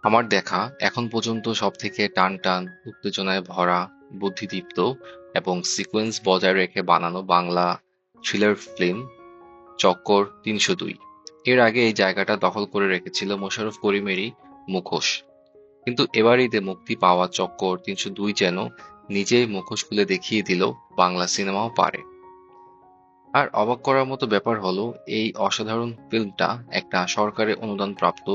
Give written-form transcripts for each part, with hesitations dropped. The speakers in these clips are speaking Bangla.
আমার দেখা এখন পর্যন্ত সবথেকে টানটান, উত্তেজনায় ভরা, বুদ্ধিদীপ্ত এবং সিকোয়েন্স বজায় রেখে বানানো বাংলা থ্রিলার ফিল্ম চক্কর ৩০২। এর আগে এই জায়গাটা দখল করে রেখেছিল মোশাররফ করিমেরই মুখোশ। কিন্তু এবার ঈদে মুক্তি পাওয়া চক্কর ৩০২ যেন নিজেই মুখোশ খুলে দেখিয়ে দিল বাংলা সিনেমাও পারে। আর অবাক করার মতো ব্যাপার হলো, এই অসাধারণ ফিল্মটা একটা সরকারি অনুদানপ্রাপ্ত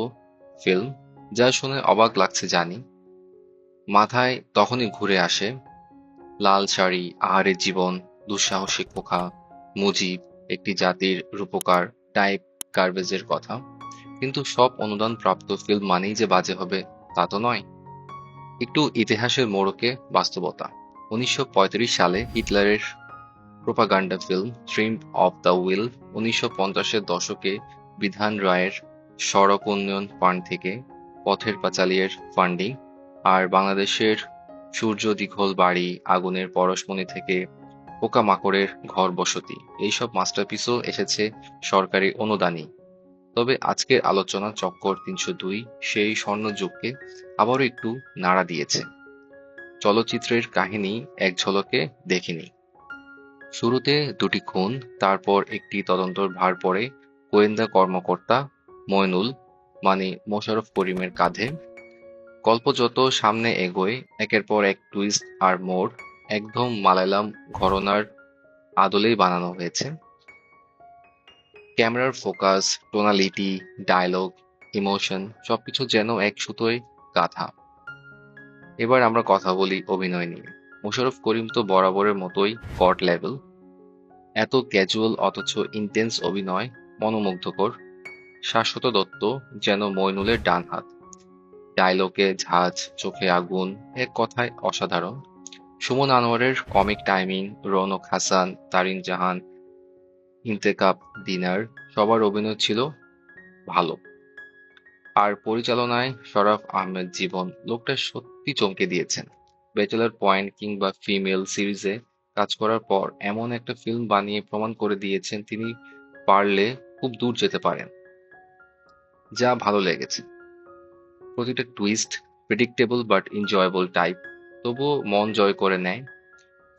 ফিল্ম। যা শুনে অবাক লাগছে জানি, মাথায় তখনই ঘুরে আসে লাল শাড়ি, আহারের জীবন, দুঃসাহসিক খোকা, মুজিব, একটি জাতির রূপকার টাইপ গার্বেজের কথা। কিন্তু সব অনুদান প্রাপ্ত ফিল্ম মানেই যে বাজে হবে তা তো নয়। একটু ইতিহাসের মোড়কে বাস্তবতা। ১৯৩৫ সালে হিটলারের propaganda film triumph of the will, ১৯৫০-এর দশকে বিধান রায়ের সড়ক উন্নয়ন ফান্ড থেকে পথের পাঁচালীর ফান্ডিং, আর বাংলাদেশের সূর্য দীঘল বাড়ি, আগুনের পরশমণি থেকে পোকামাকড়ের ঘর বসতি, এইসব মাস্টারপিসও এসেছে সরকারি অনুদানেই। তবে আজকের আলোচনা চক্কর ৩০২ সেই স্বর্ণযুগকে আবারও একটু নাড়া দিয়েছে। চলচ্চিত্রের কাহিনী এক ঝলকে দেখে নিই। শুরুতে দুটি খুন, তারপর একটি তদন্তর ভার পড়ে গোয়েন্দা কর্মকর্তা মইনুল মানে মোশাররফ করিমের কাঁধে। গল্প যত সামনে এগোয় একের পর এক টুইস্ট আর মোড়, একদম মালায়ালাম ঘরানার আদলেই বানানো হয়েছে। ক্যামেরার ফোকাস, টোনালিটি, ডায়লগ, ইমোশন সবকিছু যেন এক সুতোয় গাঁথা। এবার আমরা কথা বলি অভিনয় নিয়ে। মোশাররফ করিম তো বরাবরের মতোই গড লেভেল। এত ক্যাজুয়াল অথচ ইন্টেন্স অভিনয় মনোমুগ্ধকর। শাশ্বত দত্ত যেন মইনুলের ডান হাত। ডায়লগে ঝাঁজ, চোখে আগুন, এক কথায় অসাধারণ। সুমন আনোয়ারের কমিক টাইমিং, রৌনক হাসান, তারিন জাহান, ইন্তেকাব দিনার সবার অভিনয় ছিল ভালো। আর পরিচালনায় শরাফ আহমেদ জীবন, লোকটা সত্যি চমকে দিয়েছেন। ব্যাচেলর পয়েন্ট কিংবা ফিমেল সিরিজে কাজ করার পর এমন একটা ফিল্ম বানিয়ে প্রমাণ করে দিয়েছেন তিনি পারলে খুব দূর যেতে পারেন। যা ভালো লেগেছে, প্রতিটা twist predictable but enjoyable type, তবুও মন জয় করে নেয়।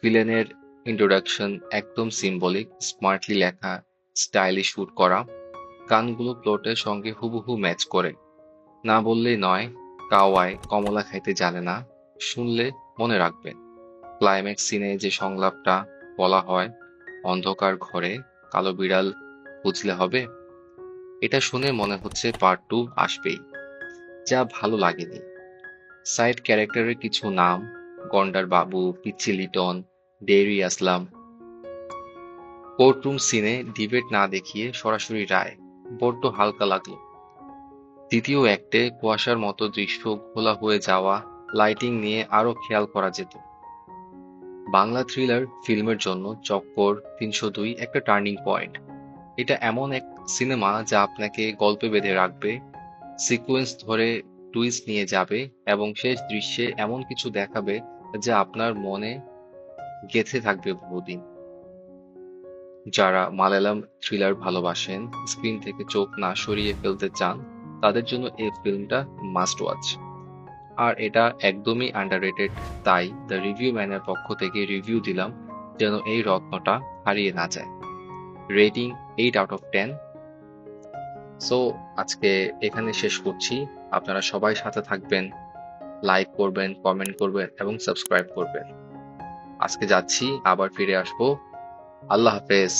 ভিলেনের ইন্ট্রোডাকশন একদম সিম্বলিক, স্মার্টলি লেখা, স্টাইলিশ শুট করা। গানগুলো প্লটের সঙ্গে হুবহু ম্যাচ করে। না বললেই নয়, কাওয়ায় কমলা খাইতে জানে না, শুনলে মনে রাখবেন। ক্লাইম্যাক্স সিনে যে সংলাপটা বলা হয়, অন্ধকার ঘরে কালো বিড়াল বুঝলে হবে, এটা শুনে মনে হচ্ছে পার্ট 2 আসবেই। যা ভালো লাগেনি, সাইড ক্যারেক্টারের কিছু নাম, গন্ডার বাবু, পিচ্চি লিটন, ডেইরি আসলাম, কোর্টরুম সিনে ডিবেট না দেখিয়ে সরাসরি রায়, বড্ড হালকা লাগলো। দ্বিতীয় অ্যাক্টে কুয়াশার মতো দৃশ্য ঘোলা হয়ে যাওয়া, লাইটিং নিয়ে আরো খেয়াল করা যেত। বাংলা থ্রিলার ফিল্মের জন্য চক্কর ৩০২ একটা টার্নিং পয়েন্ট। এটা এমন এক সিনেমা যা আপনাকে গল্পে বেঁধে রাখবে, সিকোয়েন্স ধরে টুইস্ট নিয়ে যাবে এবং শেষ দৃশ্যে এমন কিছু দেখাবে যা আপনার মনে গেঁথে থাকবে বহুদিন। যারা মালায়ালাম থ্রিলার ভালোবাসেন, স্ক্রিন থেকে চোখ না সরিয়ে ফেলতে চান, তাদের জন্য এই ফিল্মটা মাস্ট ওয়াচ। আর এটা একদমই আন্ডাররেটেড, তাই দ্য রিভিউ ম্যানের পক্ষ থেকে রিভিউ দিলাম যেন এই রত্নটা হারিয়ে না যায়। রেটিং 8/10। সো আজকে এখানে শেষ করছি। আপনারা সবাই সাথে থাকবেন, লাইক করবেন, কমেন্ট করবেন এবং সাবস্ক্রাইব করবেন। আজকে যাচ্ছি, আবার ফিরে আসবো। আল্লাহ হাফেজ।